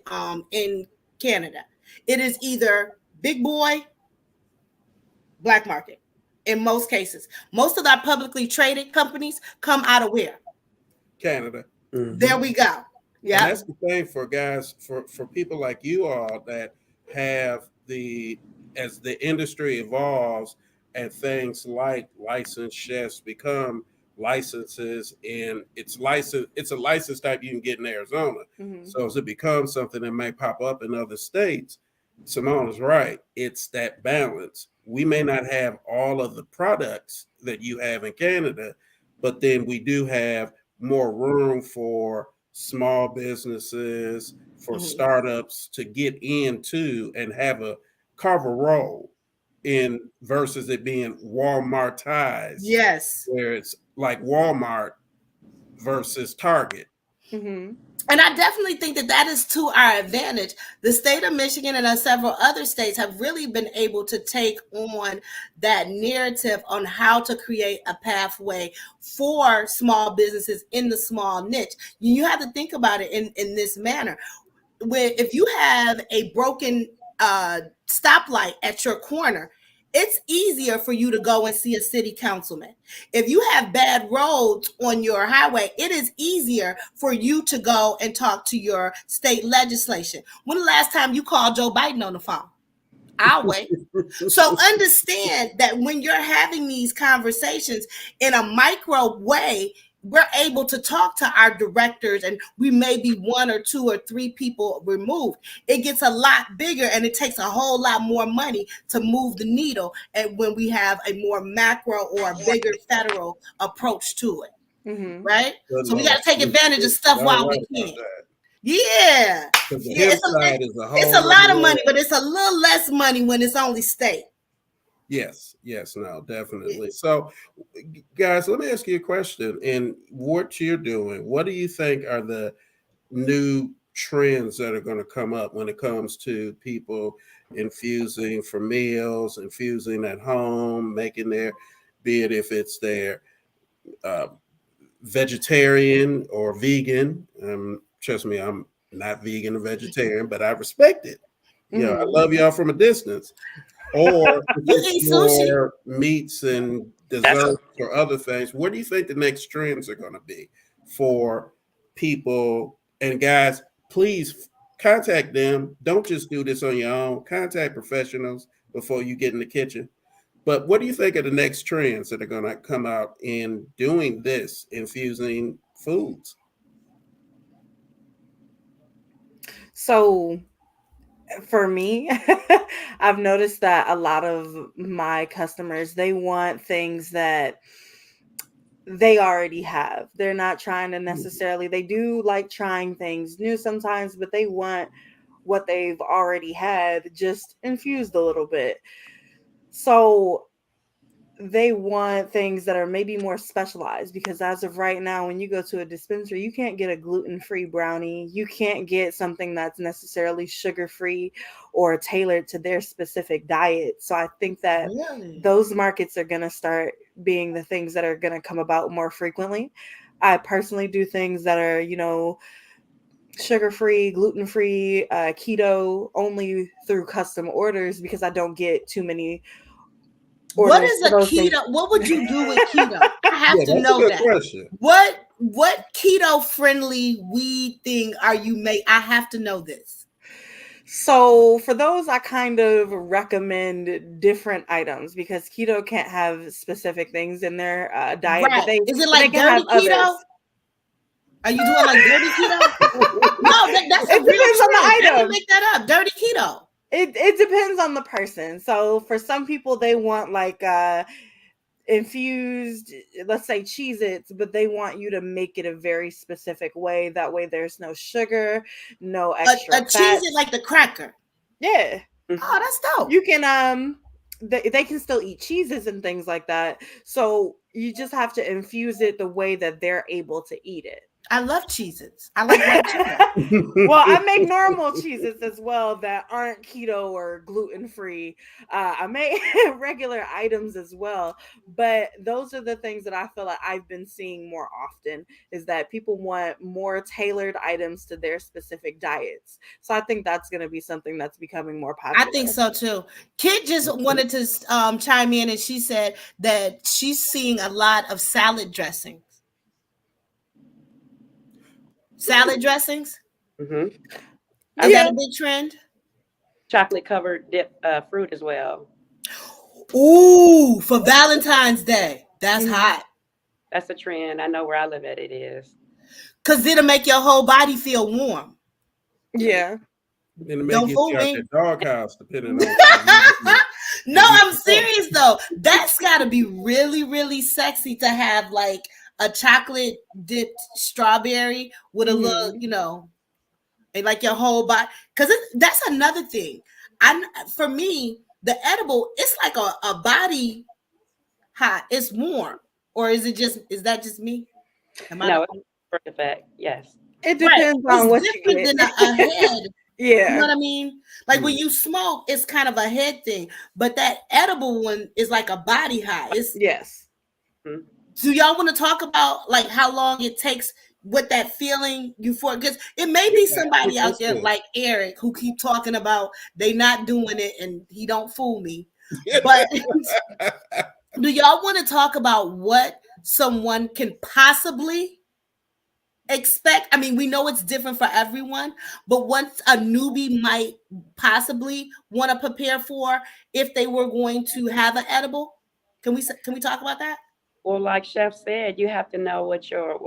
Canada. It is either big boy, black market. In most cases, most of our publicly traded companies come out of where? Canada. There we go. Yeah, and that's the thing for guys, for people like you all that have as the industry evolves and things like licensed chefs become licenses, and it's a license type you can get in Arizona. So as it becomes something that may pop up in other states, Simone is right. It's that balance. We may not have all of the products that you have in Canada, but then we do have more room for small businesses, for startups to get into and have a carve a role in versus it being Walmartized. Yes. Where it's like Walmart versus Target. Mm-hmm. And I definitely think that is to our advantage. The state of Michigan and several other states have really been able to take on that narrative on how to create a pathway for small businesses in the small niche. You have to think about it in this manner. If you have a broken stoplight at your corner, it's easier for you to go and see a city councilman. If you have bad roads on your highway, it is easier for you to go and talk to your state legislation. When the last time you called Joe Biden on the phone? I'll wait. So understand that when you're having these conversations in a micro way, we're able to talk to our directors, and we may be 1 or 2 or 3 people removed. It gets a lot bigger, and it takes a whole lot more money to move the needle, and when we have a more macro or a bigger federal approach to it, right? Good so we Lord. got to take advantage of stuff while we can. Yeah. Because the Yeah, hillside is a whole it's a lot of other money, world. but it's a little less money when it's only state. Yes, no, definitely. So, guys, let me ask you a question. In what you're doing, what do you think are the new trends that are going to come up when it comes to people infusing for meals, infusing at home, making their, be it if it's their vegetarian or vegan. Trust me, I'm not vegan or vegetarian, but I respect it. You know, I love y'all from a distance. Or if You it's eat sushi. more meats and desserts or other things, what do you think the next trends are going to be for people? And guys, please contact them. Don't just do this on your own. Contact professionals before you get in the kitchen. But what do you think are the next trends that are going to come out in doing this, infusing foods? So for me, I've noticed that a lot of my customers, they want things that they already have. They're not trying to necessarily, they do like trying things new sometimes, but they want what they've already had just infused a little bit. So they want things that are maybe more specialized, because as of right now, when you go to a dispensary, you can't get a gluten-free brownie. You can't get something that's necessarily sugar-free or tailored to their specific diet. So I think that those markets are going to start being the things that are going to come about more frequently. I personally do things that are, sugar-free, gluten-free, keto only through custom orders, because I don't get too many. What is a keto? Things. What would you do with keto? I have to know that. Question. What keto friendly weed thing are you make? I have to know this. So for those, I kind of recommend different items, because keto can't have specific things in their diet. Right. But is it like dirty keto? Others. Are you doing like dirty keto? No, that's a real depends on the item. Don't make that up. Dirty keto. It depends on the person. So for some people, they want like infused, let's say Cheez-Its, but they want you to make it a very specific way. That way there's no sugar, no extra a Cheez-It like the cracker. Yeah. Oh, that's dope. You can they can still eat cheeses and things like that. So you just have to infuse it the way that they're able to eat it. I love Cheez-Its. I like white chicken. Well, I make normal Cheez-Its as well that aren't keto or gluten-free. I make regular items as well. But those are the things that I feel like I've been seeing more often, is that people want more tailored items to their specific diets. So I think that's going to be something that's becoming more popular. I think so too. Kit just wanted to chime in, and she said that she's seeing a lot of salad dressings. Salad dressings? Mm-hmm. Is that a big trend? Chocolate covered dip fruit as well. Ooh, for Valentine's Day. That's hot. That's a trend. I know where I live at, it is. Because it'll make your whole body feel warm. Yeah. And it may Don't get fool you out me. that doghouse, depending on. No, I'm serious though. That's got to be really, really sexy to have like a chocolate dipped strawberry with a little, and like your whole body. Because that's another thing. For me, the edible, it's like a body hot. It's warm, or is that just me? No, it's for the fact. Yes. It Right. depends on It's what you different get. than a head. You know Yeah. what I mean? Like when you smoke, it's kind of a head thing, but that edible one is like a body high. Yes. Do y'all want to talk about like how long it takes with that feeling euphoric? Because it may be somebody out there like Eric who keep talking about they not doing it and he don't fool me. But do y'all want to talk about what someone can possibly expect? I mean, we know it's different for everyone, but what a newbie might possibly want to prepare for if they were going to have an edible. Can we talk about that? Well, like Chef said, you have to know what's your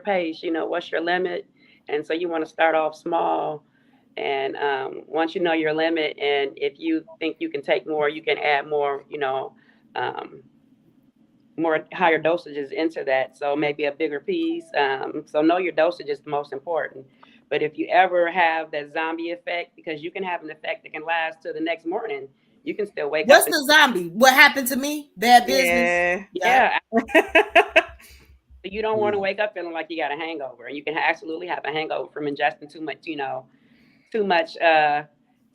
pace. What's your limit, and so you want to start off small. And once you know your limit, and if you think you can take more, you can add more. Um, More higher dosages into that. So maybe a bigger piece. So know your dosage is the most important. But if you ever have that zombie effect, because you can have an effect that can last till the next morning, you can still wake What's up. The zombie? What happened to me? Bad business. Yeah. You don't want to wake up feeling like you got a hangover, and you can absolutely have a hangover from ingesting too much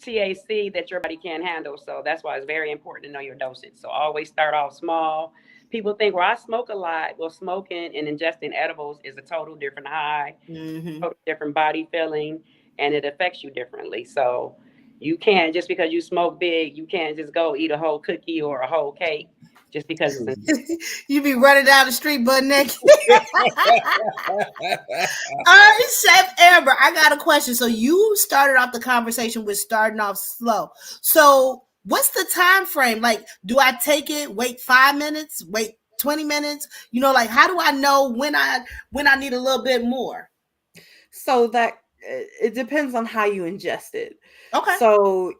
THC that your body can't handle. So that's why it's very important to know your dosage. So always start off small. People think, well, I smoke a lot. Well, smoking and ingesting edibles is a total different high, total different body feeling, and it affects you differently. So you can't, just because you smoke big, you can't just go eat a whole cookie or a whole cake just because it's You be running down the street butt naked. All right, Chef Amber, I got a question. So you started off the conversation with starting off slow. So what's the time frame? Like, do I take it, wait 5 minutes, wait 20 minutes? Like how do I know when I need a little bit more? So that it depends on how you ingest it. Okay. So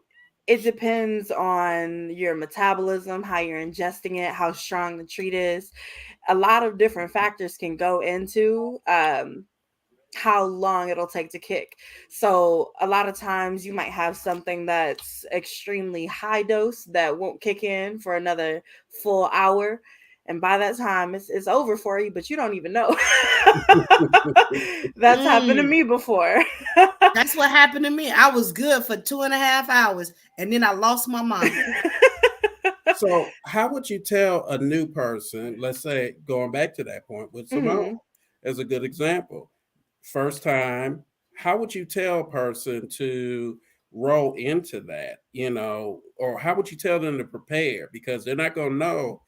it depends on your metabolism, how you're ingesting it, how strong the treat is. A lot of different factors can go into how long it'll take to kick. So a lot of times you might have something that's extremely high dose that won't kick in for another full hour. And by that time it's over for you, but you don't even know. That's happened to me before. That's what happened to me. I was good for 2.5 hours and then I lost my mind. So how would you tell a new person, let's say going back to that point with Simone as a good example, first time, how would you tell a person to roll into that, or how would you tell them to prepare? Because they're not going to know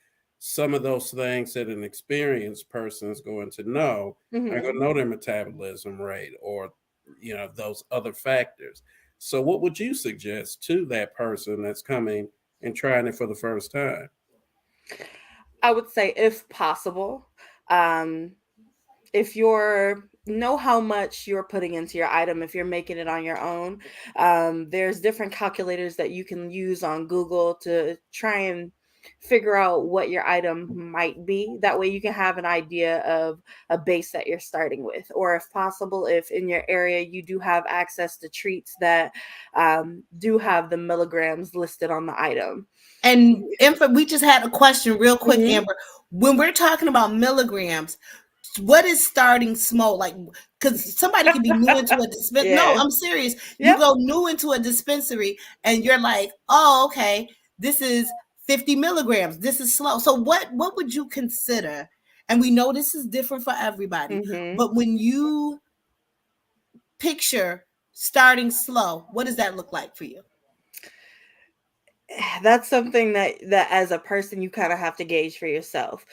some of those things that an experienced person is going to know. They're going to know their metabolism rate or, those other factors. So what would you suggest to that person that's coming and trying it for the first time? I would say, if possible, if you're know how much you're putting into your item, if you're making it on your own, there's different calculators that you can use on Google to try and figure out what your item might be. That way you can have an idea of a base that you're starting with. Or if possible, if in your area you do have access to treats that do have the milligrams listed on the item. And we just had a question real quick, Amber. When we're talking about milligrams, what is starting small? Like, because somebody could be new into a dispensary. No, I'm serious. You go new into a dispensary and you're like, oh, okay, this is 50 milligrams. This is slow. So what would you consider? And we know this is different for everybody. But when you picture starting slow, what does that look like for you? That's something that as a person you kind of have to gauge for yourself.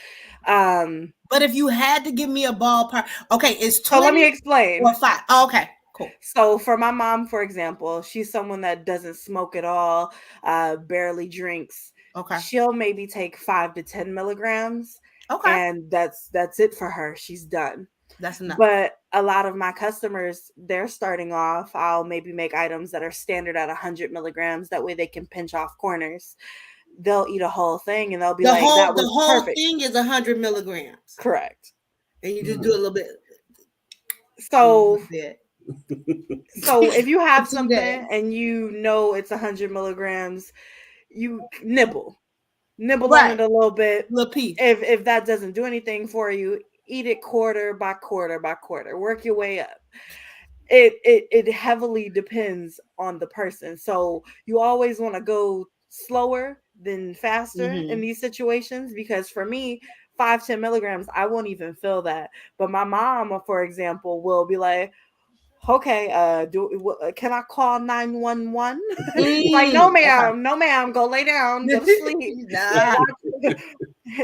But if you had to give me a ballpark, okay, it's 20. So let me explain. Or 5. Oh, okay, cool. So for my mom, for example, she's someone that doesn't smoke at all, barely drinks. Okay. She'll maybe take 5 to 10 milligrams. Okay. And that's it for her. She's done. That's enough. But a lot of my customers, they're starting off, I'll maybe make items that are standard at 100 milligrams. That way they can pinch off corners. They'll eat a whole thing and they'll be like, that the was whole perfect. thing is 100 milligrams. Correct. And you just do a little bit. So, bit. so if you have 2 something days. and you know it's 100 milligrams, you nibble on Right. it a little bit. Little piece. If that doesn't do anything for you, eat it quarter by quarter by quarter. Work your way up. It heavily depends on the person. So you always want to go slower than faster in these situations, because for me, 5-10 milligrams, I won't even feel that. But my mom, for example, will be like, okay, can I call 911? Like, no ma'am, go lay down, go to sleep. Nah.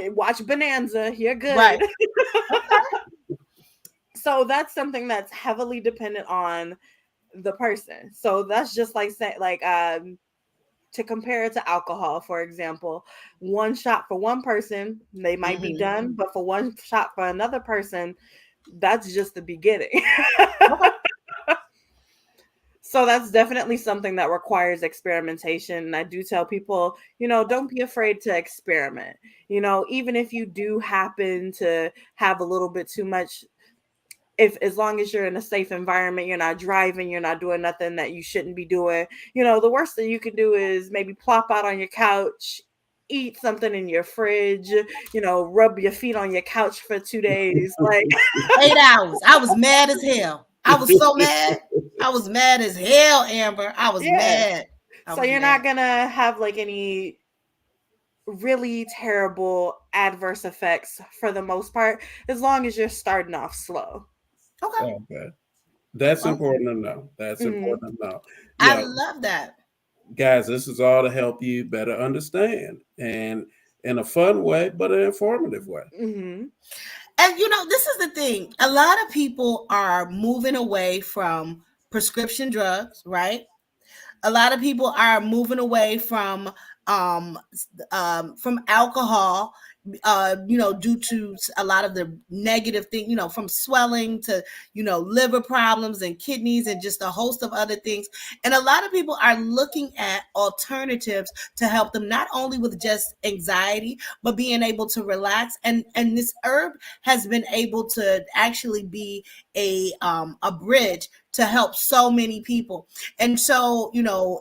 Watch Bonanza, you're good. Right. So that's something that's heavily dependent on the person. So that's just like saying, like, to compare it to alcohol, for example, one shot for one person, they might be done, but for one shot for another person, that's just the beginning. So that's definitely something that requires experimentation. And I do tell people, don't be afraid to experiment. Even if you do happen to have a little bit too much, as long as you're in a safe environment, you're not driving, you're not doing nothing that you shouldn't be doing. The worst thing you can do is maybe plop out on your couch, eat something in your fridge, rub your feet on your couch for 2 days. Like 8 hours. I was mad as hell. I was so mad. I was mad as hell, Amber. I was mad. So you're not gonna have like any really terrible adverse effects for the most part, as long as you're starting off slow. Okay. That's important to know. That's important to know. I love that. Guys, this is all to help you better understand, and in a fun way, but an informative way. And this is the thing. A lot of people are moving away from prescription drugs, right? A lot of people are moving away from alcohol, due to a lot of the negative thing, from swelling to, liver problems and kidneys and just a host of other things. And a lot of people are looking at alternatives to help them, not only with just anxiety, but being able to relax. And this herb has been able to actually be a bridge to help so many people. And so,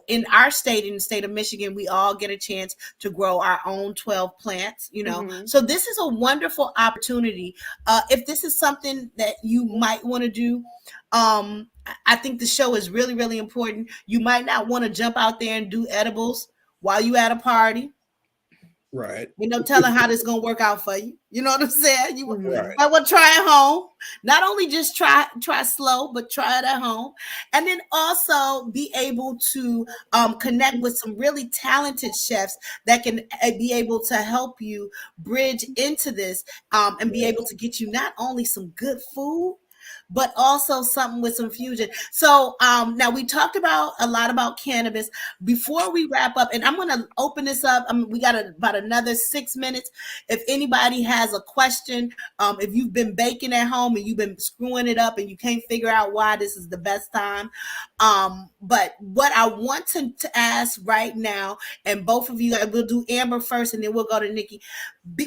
in our state, in the state of Michigan, we all get a chance to grow our own 12 plants, So this is a wonderful opportunity. If this is something that you might want to do, I think the show is really, really important. You might not want to jump out there and do edibles while you at a party. Right. Telling how this is going to work out for you. You know what I'm saying? I want to try it home. Not only just try slow, but try it at home. And then also be able to connect with some really talented chefs that can be able to help you bridge into this and be able to get you not only some good food, but also something with some fusion. So now we talked a lot about cannabis. Before we wrap up, and I'm going to open this up. We got about another 6 minutes. If anybody has a question, if you've been baking at home and you've been screwing it up and you can't figure out why, this is the best time. But what I want to ask right now, and both of you, we'll do Amber first and then we'll go to Nikki.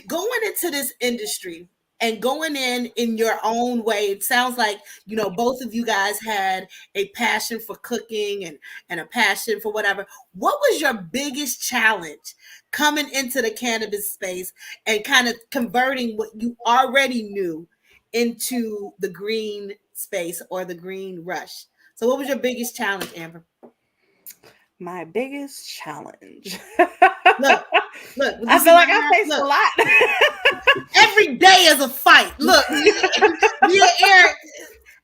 Going into this industry, and going in your own way, it sounds like, both of you guys had a passion for cooking and a passion for whatever. What was your biggest challenge coming into the cannabis space and kind of converting what you already knew into the green space or the green rush? So what was your biggest challenge, Amber? My biggest challenge. Look, I feel like I faced a lot. Every day is a fight. Look, me and Eric,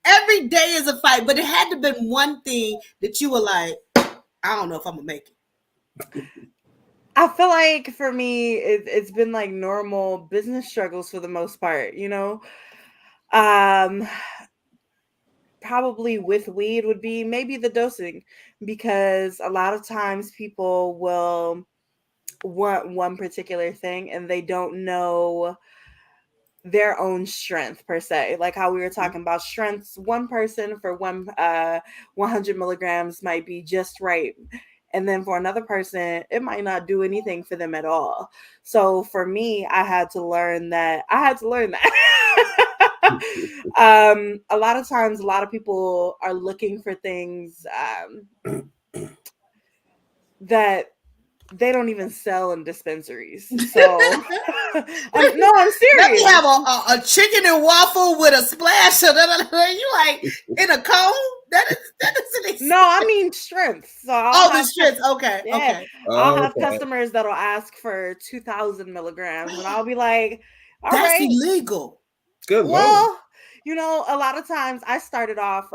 every day is a fight, but it had to have been one thing that you were like, I don't know if I'm gonna make it. I feel like for me, it's been like normal business struggles for the most part, Probably with weed would be maybe the dosing, because a lot of times people will want one particular thing and they don't know their own strength per se, like how we were talking about strengths. One person for 100 milligrams might be just right, and then for another person it might not do anything for them at all. So for me, I had to learn that. A lot of times, a lot of people are looking for things that they don't even sell in dispensaries. So, I'm serious. Let me have a chicken and waffle with a splash of you like in a cone. That is no, I mean strength. So the strength. Okay, yeah, okay. I'll have customers that'll ask for 2,000 milligrams, and I'll be like, "All That's right, illegal." Good well, Lord. you know, a lot of times I started off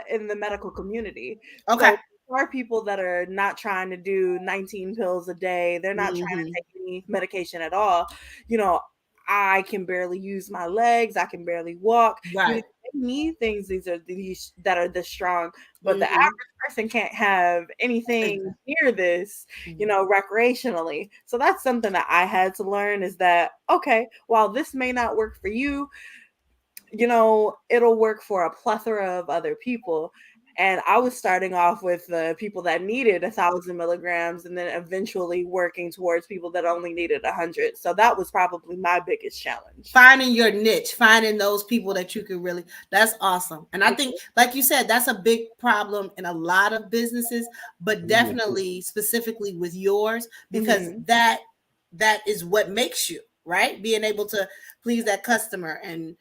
in the medical community. Okay. So there are people that are not trying to do 19 pills a day. They're not trying to take any medication at all. You know, I can barely use my legs. I can barely walk. You know, Right. they need things these that are this strong, but the average person can't have anything near this, you know, recreationally. So that's something that I had to learn, is that, okay, while this may not work for you, you know, it'll work for a plethora of other people. And I was starting off with the people that needed 1,000 milligrams, and then eventually working towards people that only needed 100. So that was probably my biggest challenge. Finding your niche, finding those people that you can really, that's awesome. And I think, like you said, that's a big problem in a lot of businesses, but definitely specifically with yours, because that is what makes you, right? Being able to please that customer. And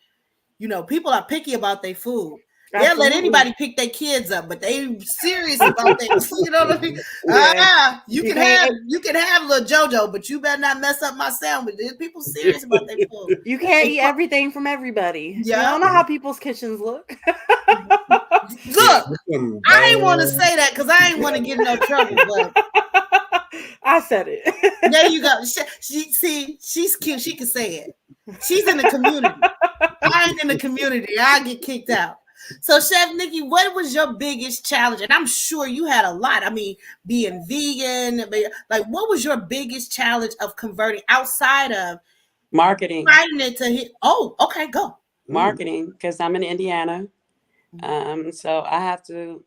you know, people are picky about their food. They'll let anybody pick their kids up, but they serious about things. You know what I mean? Yeah. You can have little JoJo, but you better not mess up my sandwich. There's people serious about their food. You can't eat everything from everybody. Yeah. You don't know how people's kitchens look. Look, I ain't want to say that because I ain't want to get in no trouble, but I said it. There you go. She's cute. She can say it. She's in the community. I ain't in the community. I get kicked out. So, Chef Nikki, what was your biggest challenge? And I'm sure you had a lot. I mean, being vegan, like, what was your biggest challenge of converting outside of marketing? Finding it to hit. Oh, okay, go. Marketing, because I'm in Indiana, so I have to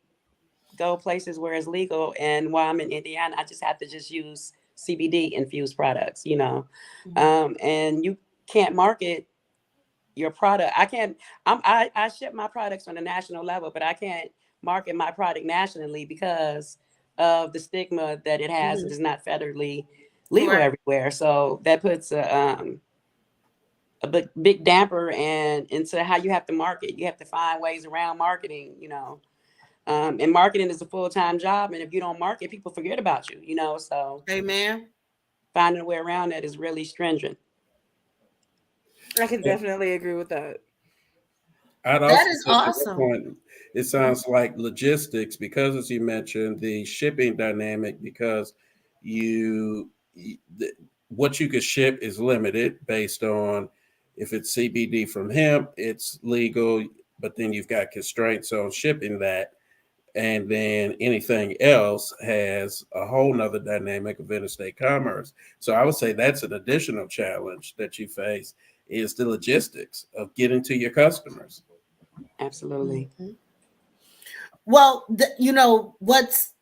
go places where it's legal. And while I'm in Indiana, I just have to just use CBD infused products, you know, and you can't market your product. I ship my products on a national level, but I can't market my product nationally because of the stigma that it has. It is not federally legal everywhere. So that puts a big damper into how you have to market. You have to find ways around marketing, you know. And marketing is a full-time job. And if you don't market, people forget about you, you know. So amen. Finding a way around that is really stringent. I can definitely agree with that. That is awesome. It sounds like logistics, because as you mentioned, the shipping dynamic, because what you could ship is limited based on if it's CBD from hemp, it's legal, but then you've got constraints on shipping that. And then anything else has a whole nother dynamic of interstate commerce. So I would say that's an additional challenge that you face, is the logistics of getting to your customers. Absolutely. Well, you know, what's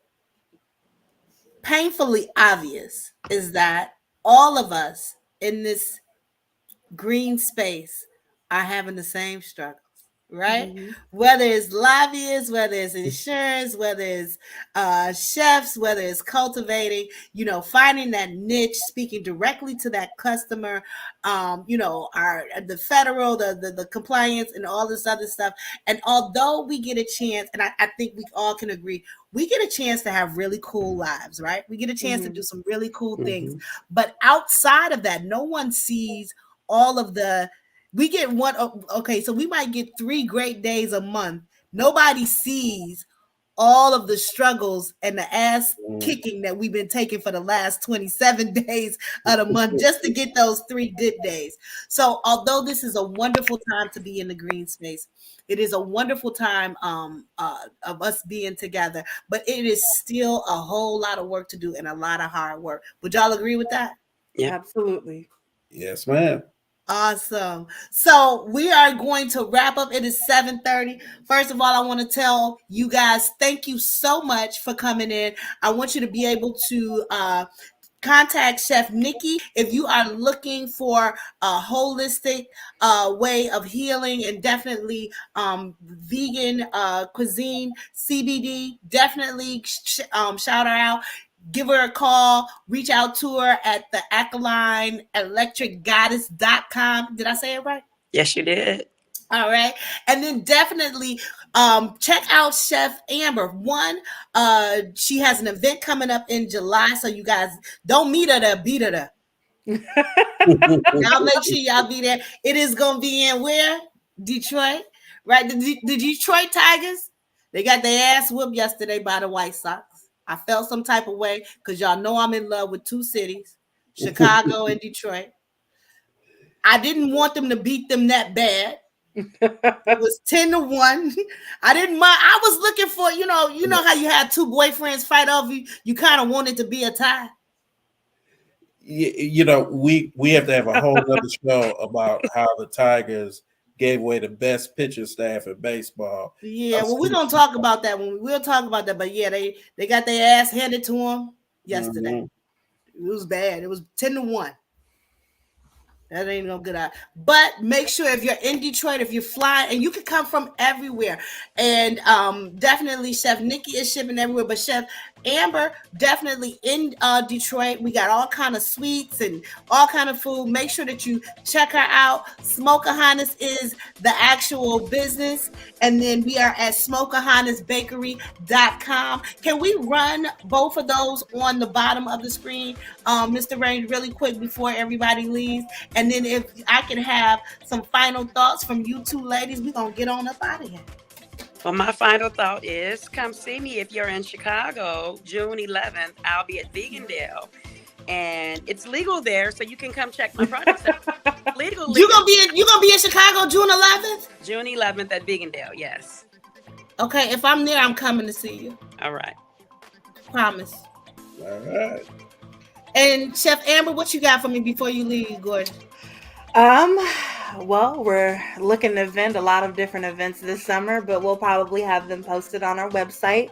painfully obvious is that all of us in this green space are having the same struggles, right? Whether it's lobbyists, whether it's insurance, whether it's chefs, whether it's cultivating, you know, finding that niche, speaking directly to that customer, you know, the federal, the compliance and all this other stuff. And although we get a chance, and I think we all can agree, we get a chance to have really cool lives, right? We get a chance to do some really cool things. But outside of that, no one sees all of we get one. Okay, so we might get 3 great days a month. Nobody sees all of the struggles and the ass kicking that we've been taking for the last 27 days of the month just to get those 3 good days. So although this is a wonderful time to be in the green space, it is a wonderful time of us being together, but it is still a whole lot of work to do and a lot of hard work. Would y'all agree with that? Yeah, absolutely. Yes, ma'am. Awesome. So we are going to wrap up. It is 7:30. First of all, I want to tell you guys, thank you so much for coming in. I want you to be able to contact Chef Nikki if you are looking for a holistic way of healing and definitely vegan cuisine, CBD. Definitely shout her out. Give her a call, reach out to her at the alkalineelectricgoddess.com. Did I say it right? Yes, you did. All right. And then definitely check out Chef Amber. One, she has an event coming up in July. So you guys don't meet her there, beat her there. Y'all make sure y'all be there. It is going to be in where? Detroit. Right? The Detroit Tigers, they got their ass whooped yesterday by the White Sox. I felt some type of way because y'all know I'm in love with two cities, Chicago and Detroit. I didn't want them to beat them that bad. It was 10-1. I didn't mind. I was looking for, you know how you had two boyfriends fight over you. You kind of wanted to be a tie. We have to have a whole other show about how the Tigers gave away the best pitching staff in baseball. Yeah, well, we're gonna talk about that we'll talk about that. But yeah, they got their ass handed to them yesterday. Mm-hmm. It was bad. It was 10-1. That ain't no good eye. But make sure if you're in Detroit, if you're flying, and you can come from everywhere. And definitely Chef Nikki is shipping everywhere. But Chef Amber, definitely in Detroit. We got all kind of sweets and all kind of food. Make sure that you check her out. Smokahannes is the actual business. And then we are at SmokahannesBakery.com. Can we run both of those on the bottom of the screen, Mr. Rain, really quick before everybody leaves? And then if I can have some final thoughts from you two ladies, we're going to get on up out of here. Well, my final thought is come see me if you're in Chicago, June 11th. I'll be at Vegandale. And it's legal there, so you can come check my products out. Legal. You gonna be in Chicago June 11th? June 11th at Vegandale, yes. Okay, if I'm there, I'm coming to see you. All right. Promise. All right. And Chef Amber, what you got for me before you leave, Gordon? Well, we're looking to event a lot of different events this summer, but we'll probably have them posted on our website.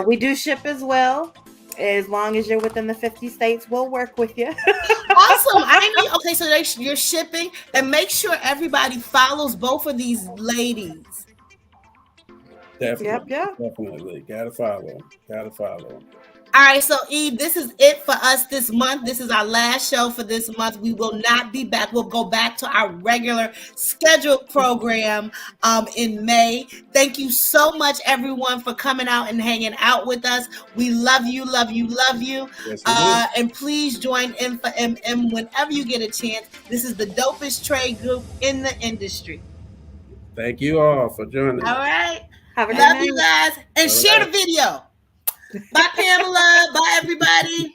We do ship as well. As long as you're within the 50 states, we'll work with you. Awesome. Okay, so you're shipping, and make sure everybody follows both of these ladies. Definitely. Yep. Definitely. Gotta follow. All right, so Eve, this is it for us this month. This is our last show for this month. We will not be back. We'll go back to our regular scheduled program in May. Thank you so much, everyone, for coming out and hanging out with us. We love you, love you, love you. Yes, and please join in for MM whenever you get a chance. This is the dopest trade group in the industry. Thank you all for joining. All right. Have a good love night. you guys. And share the video. Bye, Pamela. Bye, everybody.